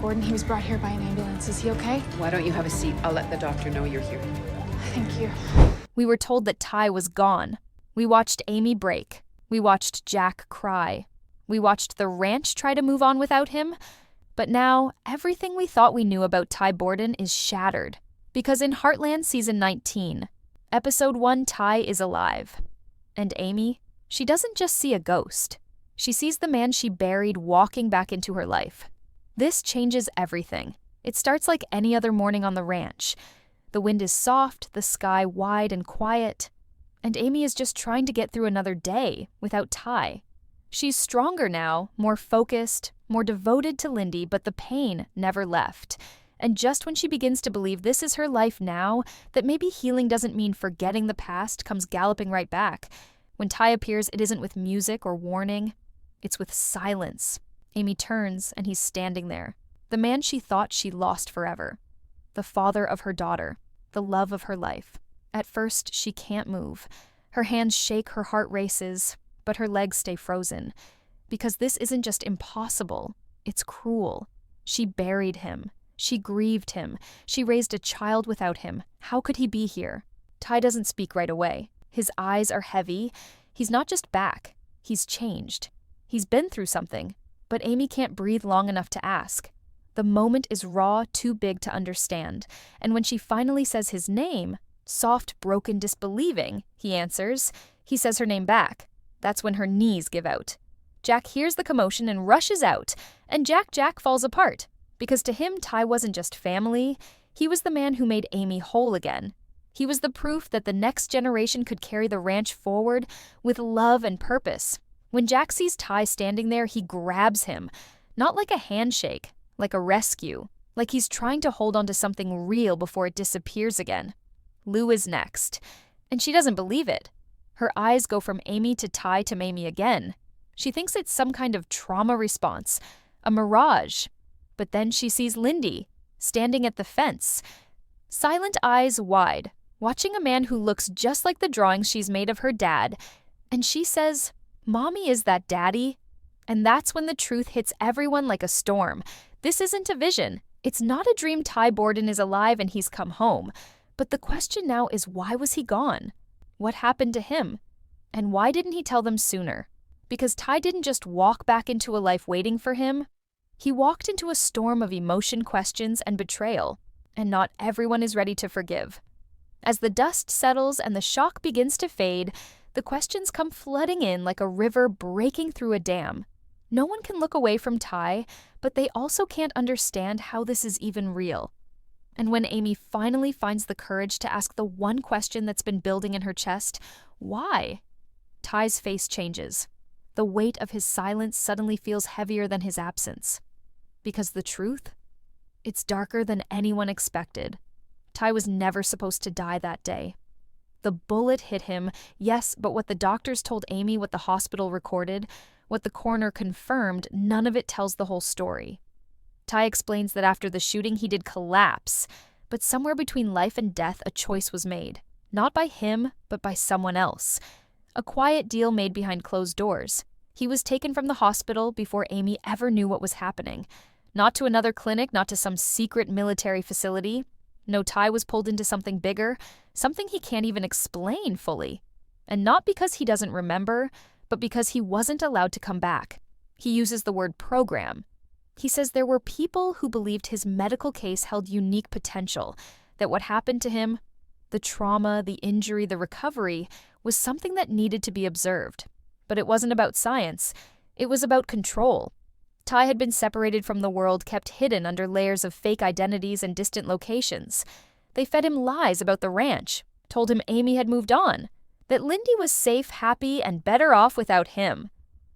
Borden. He was brought here by an ambulance. Is he okay? Why don't you have a seat? I'll let the doctor know you're here. Thank you. We were told that Ty was gone. We watched Amy break. We watched Jack cry. We watched the ranch try to move on without him. But now, everything we thought we knew about Ty Borden is shattered. Because in Heartland Season 19, Episode 1, Ty is alive. And Amy, she doesn't just see a ghost. She sees the man she buried walking back into her life. This changes everything. It starts like any other morning on the ranch. The wind is soft, the sky wide and quiet. And Amy is just trying to get through another day without Ty. She's stronger now, more focused, more devoted to Lindy, but the pain never left. And just when she begins to believe this is her life now, that maybe healing doesn't mean forgetting the past comes galloping right back. When Ty appears, it isn't with music or warning. It's with silence. Amy turns, and he's standing there. The man she thought she lost forever. The father of her daughter. The love of her life. At first, she can't move. Her hands shake, her heart races, but her legs stay frozen. Because this isn't just impossible, it's cruel. She buried him. She grieved him. She raised a child without him. How could he be here? Ty doesn't speak right away. His eyes are heavy. He's not just back. He's changed. He's been through something. But Amy can't breathe long enough to ask. The moment is raw, too big to understand. And when she finally says his name, soft, broken, disbelieving, he answers. He says her name back. That's when her knees give out. Jack hears the commotion and rushes out. And Jack falls apart. Because to him, Ty wasn't just family. He was the man who made Amy whole again. He was the proof that the next generation could carry the ranch forward with love and purpose. When Jack sees Ty standing there, he grabs him. Not like a handshake, like a rescue. Like he's trying to hold on to something real before it disappears again. Lou is next. And she doesn't believe it. Her eyes go from Amy to Ty to Mamie again. She thinks it's some kind of trauma response. A mirage. But then she sees Lindy, standing at the fence. Silent eyes wide, watching a man who looks just like the drawings she's made of her dad. And she says, "Mommy, is that Daddy?" And that's when the truth hits everyone like a storm. This isn't a vision. It's not a dream Ty Borden is alive and he's come home. But the question now is, why was he gone? What happened to him? And why didn't he tell them sooner? Because Ty didn't just walk back into a life waiting for him. He walked into a storm of emotion, questions, and betrayal. And not everyone is ready to forgive. As the dust settles and the shock begins to fade, the questions come flooding in like a river breaking through a dam. No one can look away from Ty, but they also can't understand how this is even real. And when Amy finally finds the courage to ask the one question that's been building in her chest, why? Ty's face changes. The weight of his silence suddenly feels heavier than his absence. Because the truth? It's darker than anyone expected. Ty was never supposed to die that day. The bullet hit him, yes, but what the doctors told Amy, what the hospital recorded, what the coroner confirmed, none of it tells the whole story. Ty explains that after the shooting he did collapse, but somewhere between life and death a choice was made. Not by him, but by someone else. A quiet deal made behind closed doors. He was taken from the hospital before Amy ever knew what was happening. Not to another clinic, not to some secret military facility. No, Ty was pulled into something bigger, something he can't even explain fully. And not because he doesn't remember, but because he wasn't allowed to come back. He uses the word program. He says there were people who believed his medical case held unique potential, that what happened to him, the trauma, the injury, the recovery, was something that needed to be observed. But it wasn't about science. It was about control. Ty had been separated from the world, kept hidden under layers of fake identities and distant locations. They fed him lies about the ranch, told him Amy had moved on, that Lindy was safe, happy, and better off without him.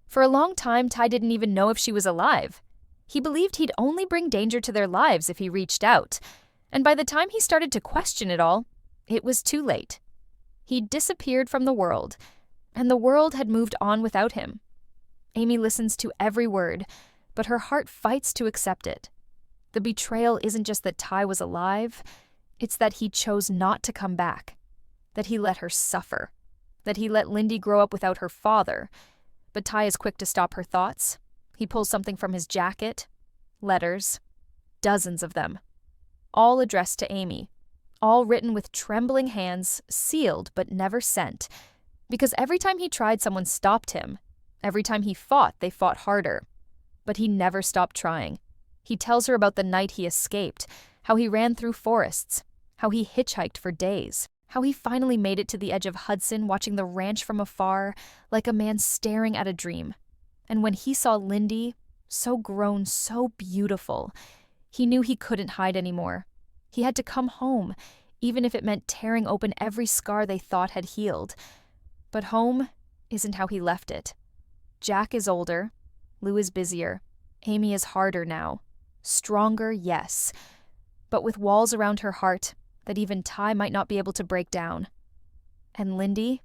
For a long time, Ty didn't even know if she was alive. He believed he'd only bring danger to their lives if he reached out. And by the time he started to question it all, it was too late. He'd disappeared from the world, and the world had moved on without him. Amy listens to every word, but her heart fights to accept it. The betrayal isn't just that Ty was alive, it's that he chose not to come back, that he let her suffer, that he let Lindy grow up without her father. But Ty is quick to stop her thoughts. He pulls something from his jacket, letters, dozens of them, all addressed to Amy, all written with trembling hands, sealed but never sent, because every time he tried, someone stopped him. Every time he fought, they fought harder. But he never stopped trying. He tells her about the night he escaped, how he ran through forests, how he hitchhiked for days, how he finally made it to the edge of Hudson, watching the ranch from afar, like a man staring at a dream. And when he saw Lindy, so grown, so beautiful, he knew he couldn't hide anymore. He had to come home, even if it meant tearing open every scar they thought had healed. But home isn't how he left it. Jack is older, Lou is busier, Amy is harder now. Stronger, yes, but with walls around her heart that even Ty might not be able to break down. And Lindy?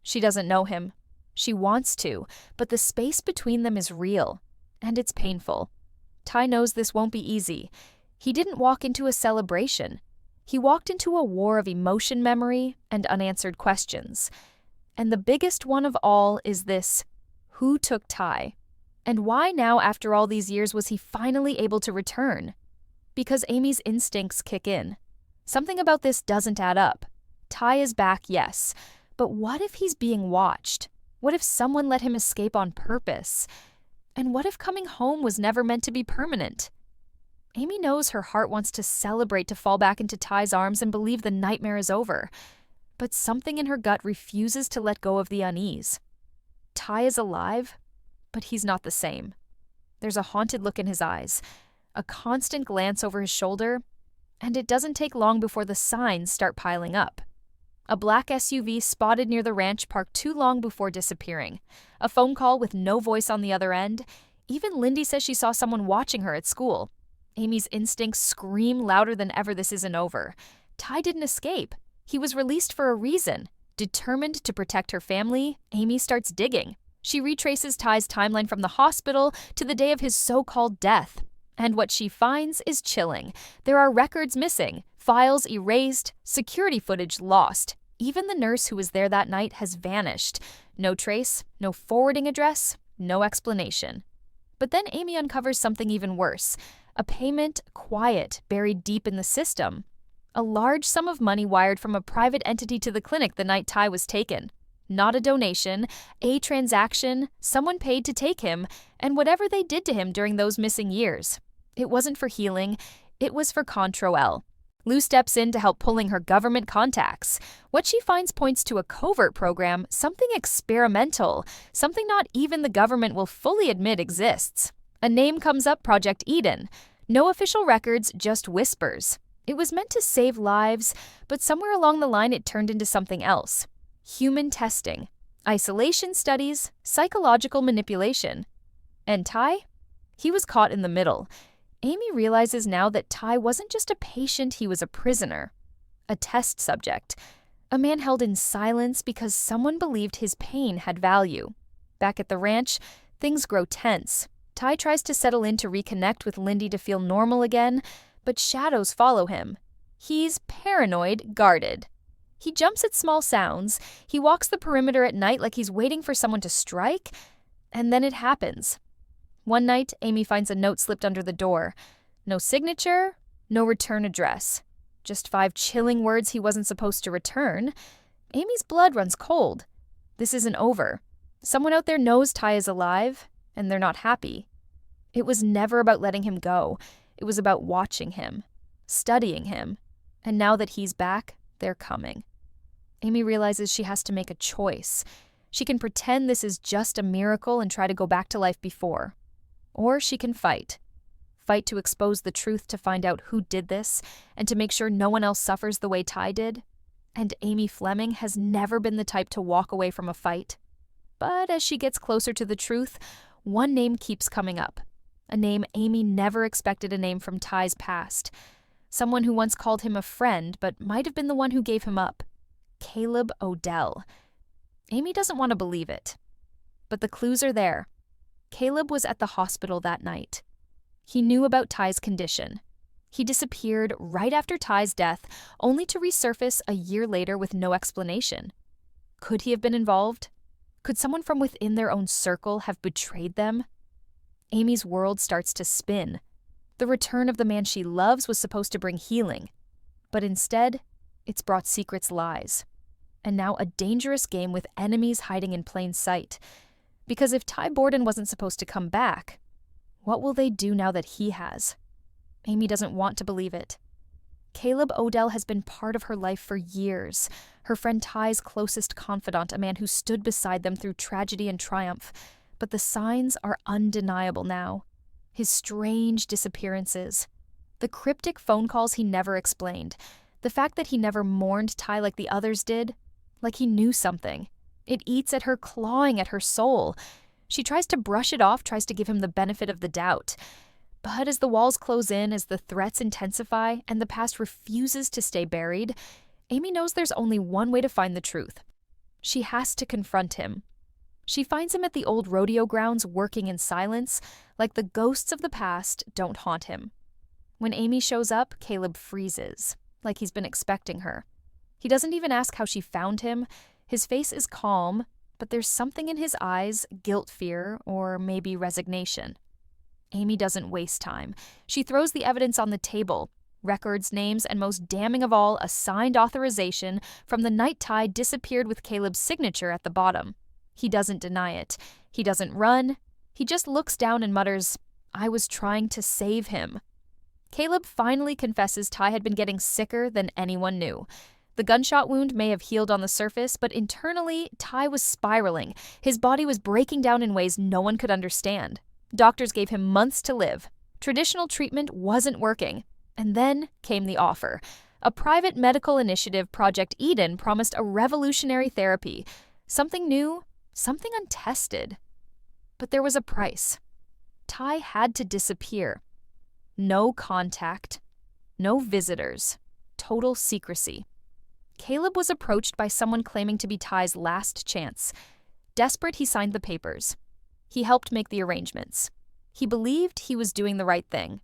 She doesn't know him. She wants to, but the space between them is real, and it's painful. Ty knows this won't be easy. He didn't walk into a celebration. He walked into a war of emotion memory and unanswered questions. And the biggest one of all is this: who took Ty? And why now, after all these years, was he finally able to return? Because Amy's instincts kick in. Something about this doesn't add up. Ty is back, yes, but what if he's being watched? What if someone let him escape on purpose? And what if coming home was never meant to be permanent? Amy knows her heart wants to celebrate, to fall back into Ty's arms and believe the nightmare is over. But something in her gut refuses to let go of the unease. Ty is alive, but he's not the same. There's a haunted look in his eyes, a constant glance over his shoulder, and it doesn't take long before the signs start piling up. A black SUV spotted near the ranch parked too long before disappearing. A phone call with no voice on the other end. Even Lindy says she saw someone watching her at school. Amy's instincts scream louder than ever this isn't over. Ty didn't escape. He was released for a reason. Determined to protect her family, Amy starts digging. She retraces Ty's timeline from the hospital to the day of his so-called death. And what she finds is chilling. There are records missing, files erased, security footage lost. Even the nurse who was there that night has vanished. No trace, no forwarding address, no explanation. But then Amy uncovers something even worse. A payment, quiet, buried deep in the system. A large sum of money wired from a private entity to the clinic the night Ty was taken. Not a donation, a transaction, someone paid to take him, and whatever they did to him during those missing years. It wasn't for healing, it was for Control. Lou steps in to help pulling her government contacts. What she finds points to a covert program, something experimental, something not even the government will fully admit exists. A name comes up, Project Eden. No official records, just whispers. It was meant to save lives, but somewhere along the line it turned into something else. Human testing, isolation studies, psychological manipulation. And Ty? He was caught in the middle. Amy realizes now that Ty wasn't just a patient, he was a prisoner. A test subject. A man held in silence because someone believed his pain had value. Back at the ranch, things grow tense. Ty tries to settle in to reconnect with Lindy to feel normal again, but shadows follow him. He's paranoid, guarded. He jumps at small sounds, he walks the perimeter at night like he's waiting for someone to strike, and then it happens. One night, Amy finds a note slipped under the door. No signature, no return address. Just 5 chilling words he wasn't supposed to return. Amy's blood runs cold. This isn't over. Someone out there knows Ty is alive, and they're not happy. It was never about letting him go. It was about watching him, studying him, and now that he's back, they're coming. Amy realizes she has to make a choice. She can pretend this is just a miracle and try to go back to life before. Or she can fight. Fight to expose the truth, to find out who did this, and to make sure no one else suffers the way Ty did. And Amy Fleming has never been the type to walk away from a fight. But as she gets closer to the truth, one name keeps coming up. A name Amy never expected, a name from Ty's past. Someone who once called him a friend, but might have been the one who gave him up. Caleb Odell. Amy doesn't want to believe it. But the clues are there. Caleb was at the hospital that night. He knew about Ty's condition. He disappeared right after Ty's death, only to resurface a year later with no explanation. Could he have been involved? Could someone from within their own circle have betrayed them? Amy's world starts to spin. The return of the man she loves was supposed to bring healing. But instead, it's brought secrets, lies. And now a dangerous game with enemies hiding in plain sight. Because if Ty Borden wasn't supposed to come back, what will they do now that he has? Amy doesn't want to believe it. Caleb Odell has been part of her life for years, her friend Ty's closest confidant, a man who stood beside them through tragedy and triumph. But the signs are undeniable now. His strange disappearances, the cryptic phone calls he never explained, the fact that he never mourned Ty like the others did, like he knew something. It eats at her, clawing at her soul. She tries to brush it off, tries to give him the benefit of the doubt. But as the walls close in, as the threats intensify, and the past refuses to stay buried, Amy knows there's only one way to find the truth. She has to confront him. She finds him at the old rodeo grounds working in silence, like the ghosts of the past don't haunt him. When Amy shows up, Caleb freezes, like he's been expecting her. He doesn't even ask how she found him. His face is calm, but there's something in his eyes, guilt, fear, or maybe resignation. Amy doesn't waste time. She throws the evidence on the table. Records, names, and most damning of all, a signed authorization from the night Ty disappeared with Caleb's signature at the bottom. He doesn't deny it. He doesn't run. He just looks down and mutters, "I was trying to save him." Caleb finally confesses Ty had been getting sicker than anyone knew. The gunshot wound may have healed on the surface, but internally, Ty was spiraling. His body was breaking down in ways no one could understand. Doctors gave him months to live. Traditional treatment wasn't working. And then came the offer. A private medical initiative, Project Eden, promised a revolutionary therapy. Something new, something untested. But there was a price. Ty had to disappear. No contact. No visitors. Total secrecy. Caleb was approached by someone claiming to be Ty's last chance. Desperate, he signed the papers. He helped make the arrangements. He believed he was doing the right thing.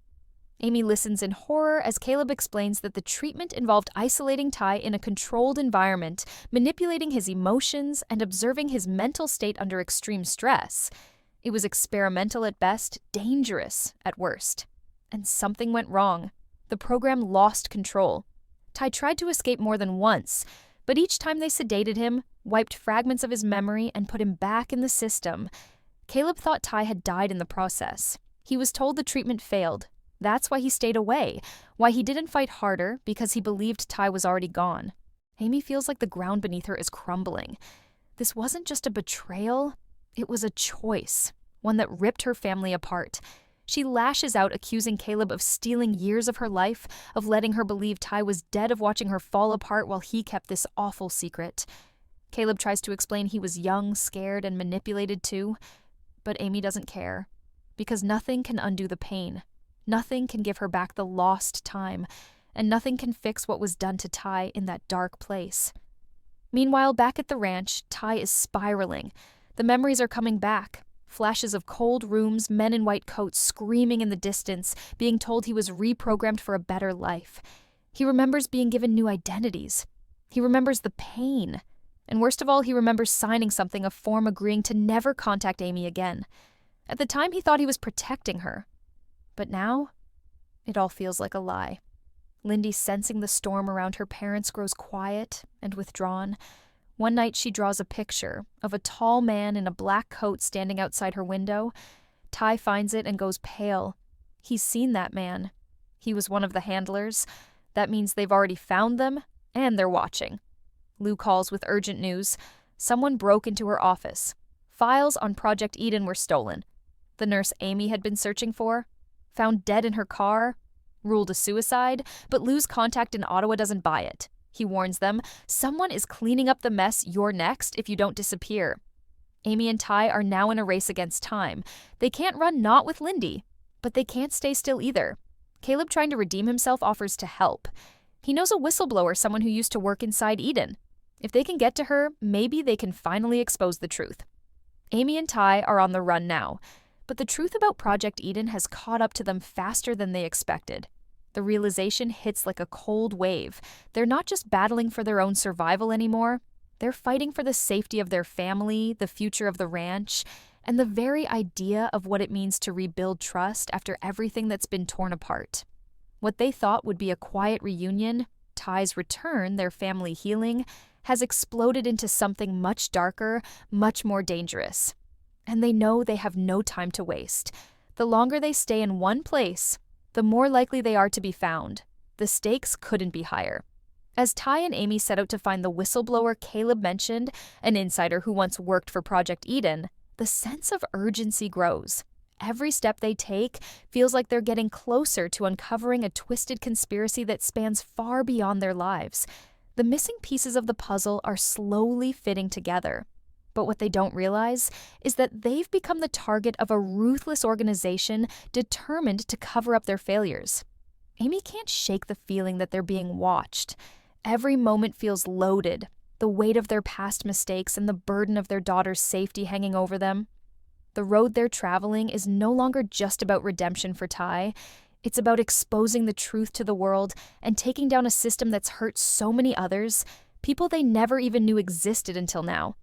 Amy listens in horror as Caleb explains that the treatment involved isolating Ty in a controlled environment, manipulating his emotions, and observing his mental state under extreme stress. It was experimental at best, dangerous at worst. And something went wrong. The program lost control. Ty tried to escape more than once, but each time they sedated him, wiped fragments of his memory, and put him back in the system. Caleb thought Ty had died in the process. He was told the treatment failed. That's why he stayed away, why he didn't fight harder, because he believed Ty was already gone. Amy feels like the ground beneath her is crumbling. This wasn't just a betrayal, it was a choice, one that ripped her family apart. She lashes out, accusing Caleb of stealing years of her life, of letting her believe Ty was dead, of watching her fall apart while he kept this awful secret. Caleb tries to explain he was young, scared, and manipulated too, but Amy doesn't care, because nothing can undo the pain. Nothing can give her back the lost time, and nothing can fix what was done to Ty in that dark place. Meanwhile, back at the ranch, Ty is spiraling. The memories are coming back. Flashes of cold rooms, men in white coats screaming in the distance, being told he was reprogrammed for a better life. He remembers being given new identities. He remembers the pain. And worst of all, he remembers signing something, a form agreeing to never contact Amy again. At the time, he thought he was protecting her. But now, it all feels like a lie. Lindy, sensing the storm around her parents, grows quiet and withdrawn. One night she draws a picture of a tall man in a black coat standing outside her window. Ty finds it and goes pale. He's seen that man. He was one of the handlers. That means they've already found them, and they're watching. Lou calls with urgent news. Someone broke into her office. Files on Project Eden were stolen. The nurse Amy had been searching for, found dead in her car, ruled a suicide, but Lou's contact in Ottawa doesn't buy it. He warns them, someone is cleaning up the mess, you're next if you don't disappear. Amy and Ty are now in a race against time. They can't run not with Lindy, but they can't stay still either. Caleb, trying to redeem himself, offers to help. He knows a whistleblower, someone who used to work inside Eden. If they can get to her, maybe they can finally expose the truth. Amy and Ty are on the run now, but the truth about Project Eden has caught up to them faster than they expected. The realization hits like a cold wave. They're not just battling for their own survival anymore. They're fighting for the safety of their family, the future of the ranch, and the very idea of what it means to rebuild trust after everything that's been torn apart. What they thought would be a quiet reunion, Ty's return, their family healing, has exploded into something much darker, much more dangerous. And they know they have no time to waste. The longer they stay in one place, the more likely they are to be found. The stakes couldn't be higher. As Ty and Amy set out to find the whistleblower Caleb mentioned, an insider who once worked for Project Eden, the sense of urgency grows. Every step they take feels like they're getting closer to uncovering a twisted conspiracy that spans far beyond their lives. The missing pieces of the puzzle are slowly fitting together. But what they don't realize is that they've become the target of a ruthless organization determined to cover up their failures. Amy can't shake the feeling that they're being watched. Every moment feels loaded, the weight of their past mistakes and the burden of their daughter's safety hanging over them. The road they're traveling is no longer just about redemption for Ty. It's about exposing the truth to the world and taking down a system that's hurt so many others, people they never even knew existed until now.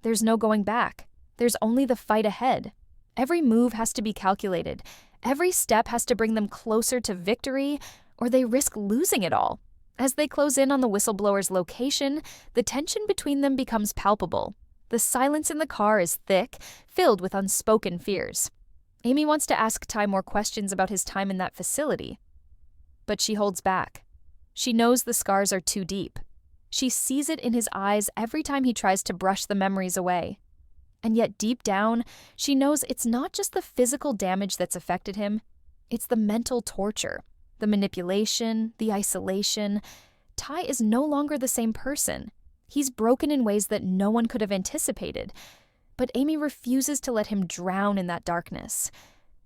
There's no going back. There's only the fight ahead. Every move has to be calculated. Every step has to bring them closer to victory, or they risk losing it all. As they close in on the whistleblower's location, the tension between them becomes palpable. The silence in the car is thick, filled with unspoken fears. Amy wants to ask Ty more questions about his time in that facility, but she holds back. She knows the scars are too deep. She sees it in his eyes every time he tries to brush the memories away. And yet deep down, she knows it's not just the physical damage that's affected him, it's the mental torture, the manipulation, the isolation. Ty is no longer the same person. He's broken in ways that no one could have anticipated. But Amy refuses to let him drown in that darkness.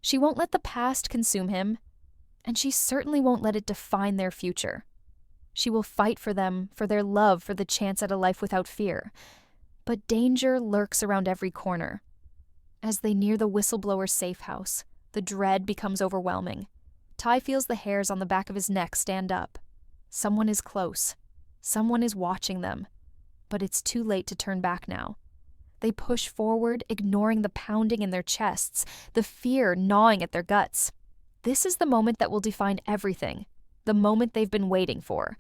She won't let the past consume him, and she certainly won't let it define their future. She will fight for them, for their love, for the chance at a life without fear. But danger lurks around every corner. As they near the whistleblower's safe house, the dread becomes overwhelming. Ty feels the hairs on the back of his neck stand up. Someone is close. Someone is watching them. But it's too late to turn back now. They push forward, ignoring the pounding in their chests, the fear gnawing at their guts. This is the moment that will define everything, the moment they've been waiting for.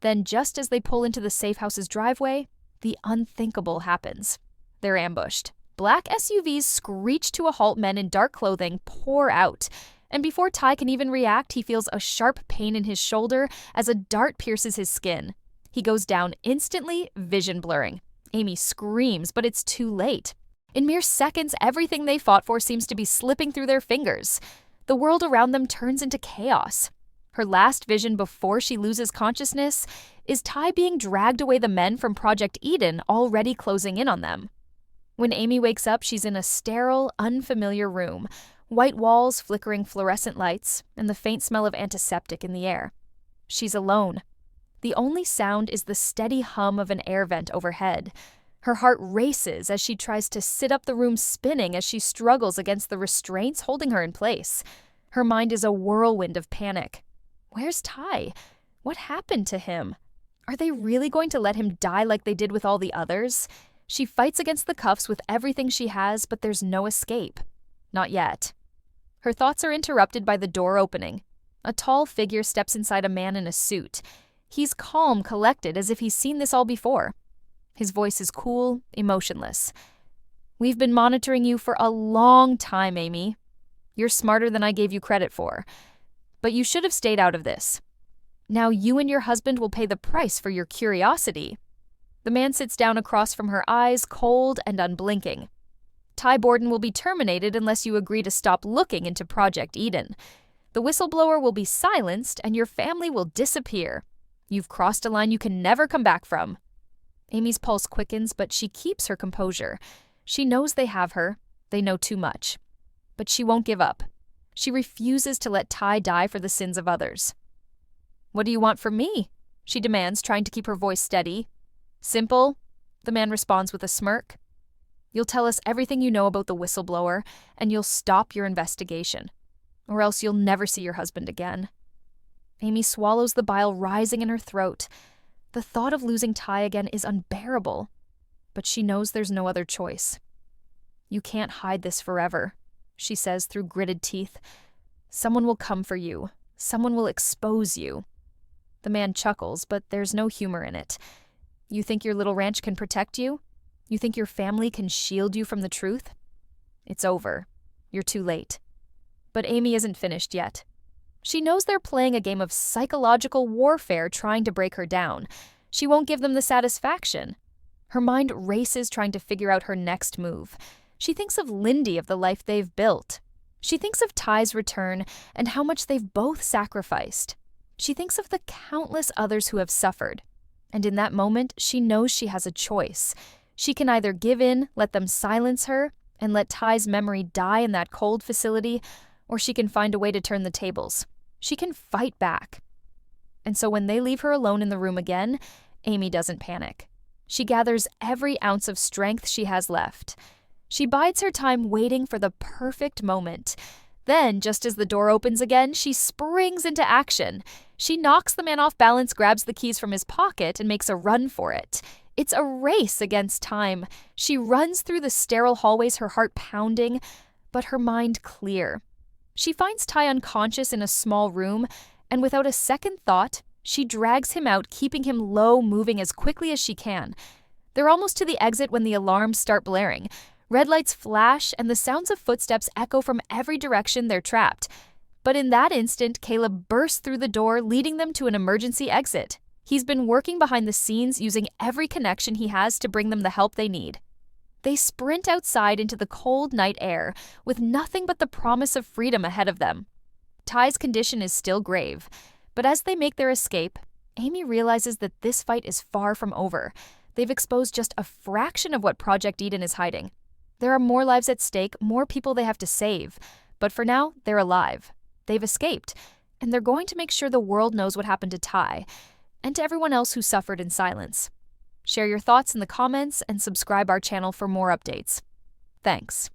Then, just as they pull into the safe house's driveway, the unthinkable happens. They're ambushed. Black SUVs screech to a halt. Men in dark clothing pour out. And before Ty can even react, he feels a sharp pain in his shoulder as a dart pierces his skin. He goes down instantly, vision blurring. Amy screams, but it's too late. In mere seconds, everything they fought for seems to be slipping through their fingers. The world around them turns into chaos. Her last vision before she loses consciousness is Ty being dragged away the men from Project Eden, already closing in on them. When Amy wakes up, she's in a sterile, unfamiliar room. White walls, flickering fluorescent lights, and the faint smell of antiseptic in the air. She's alone. The only sound is the steady hum of an air vent overhead. Her heart races as she tries to sit up, the room spinning as she struggles against the restraints holding her in place. Her mind is a whirlwind of panic. Where's Ty? What happened to him? Are they really going to let him die like they did with all the others? She fights against the cuffs with everything she has, but there's no escape. Not yet. Her thoughts are interrupted by the door opening. A tall figure steps inside a man in a suit. He's calm, collected, as if he's seen this all before. His voice is cool, emotionless. "We've been monitoring you for a long time, Amy. You're smarter than I gave you credit for. But you should have stayed out of this. Now you and your husband will pay the price for your curiosity." The man sits down across from her, eyes cold and unblinking. "Ty Borden will be terminated unless you agree to stop looking into Project Eden. The whistleblower will be silenced and your family will disappear. You've crossed a line you can never come back from." Amy's pulse quickens, but she keeps her composure. She knows they have her. They know too much. But she won't give up. She refuses to let Ty die for the sins of others. "What do you want from me?" she demands, trying to keep her voice steady. "Simple," the man responds with a smirk. "You'll tell us everything you know about the whistleblower, and you'll stop your investigation. Or else you'll never see your husband again." Amy swallows the bile rising in her throat. The thought of losing Ty again is unbearable, but she knows there's no other choice. "You can't hide this forever," she says through gritted teeth. "Someone will come for you. Someone will expose you." The man chuckles, but there's no humor in it. "You think your little ranch can protect you? You think your family can shield you from the truth? It's over. You're too late." But Amy isn't finished yet. She knows they're playing a game of psychological warfare trying to break her down. She won't give them the satisfaction. Her mind races trying to figure out her next move. She thinks of Lindy, of the life they've built. She thinks of Ty's return and how much they've both sacrificed. She thinks of the countless others who have suffered. And in that moment, she knows she has a choice. She can either give in, let them silence her, and let Ty's memory die in that cold facility, or she can find a way to turn the tables. She can fight back. And so when they leave her alone in the room again, Amy doesn't panic. She gathers every ounce of strength she has left. She bides her time waiting for the perfect moment. Then, just as the door opens again, she springs into action. She knocks the man off balance, grabs the keys from his pocket, and makes a run for it. It's a race against time. She runs through the sterile hallways, her heart pounding, but her mind clear. She finds Ty unconscious in a small room, and without a second thought, she drags him out, keeping him low, moving as quickly as she can. They're almost to the exit when the alarms start blaring. Red lights flash, and the sounds of footsteps echo from every direction. They're trapped. But in that instant, Caleb bursts through the door, leading them to an emergency exit. He's been working behind the scenes, using every connection he has to bring them the help they need. They sprint outside into the cold night air, with nothing but the promise of freedom ahead of them. Ty's condition is still grave, but as they make their escape, Amy realizes that this fight is far from over. They've exposed just a fraction of what Project Eden is hiding. There are more lives at stake, more people they have to save. But for now, they're alive. They've escaped, and they're going to make sure the world knows what happened to Ty, and to everyone else who suffered in silence. Share your thoughts in the comments and subscribe our channel for more updates. Thanks.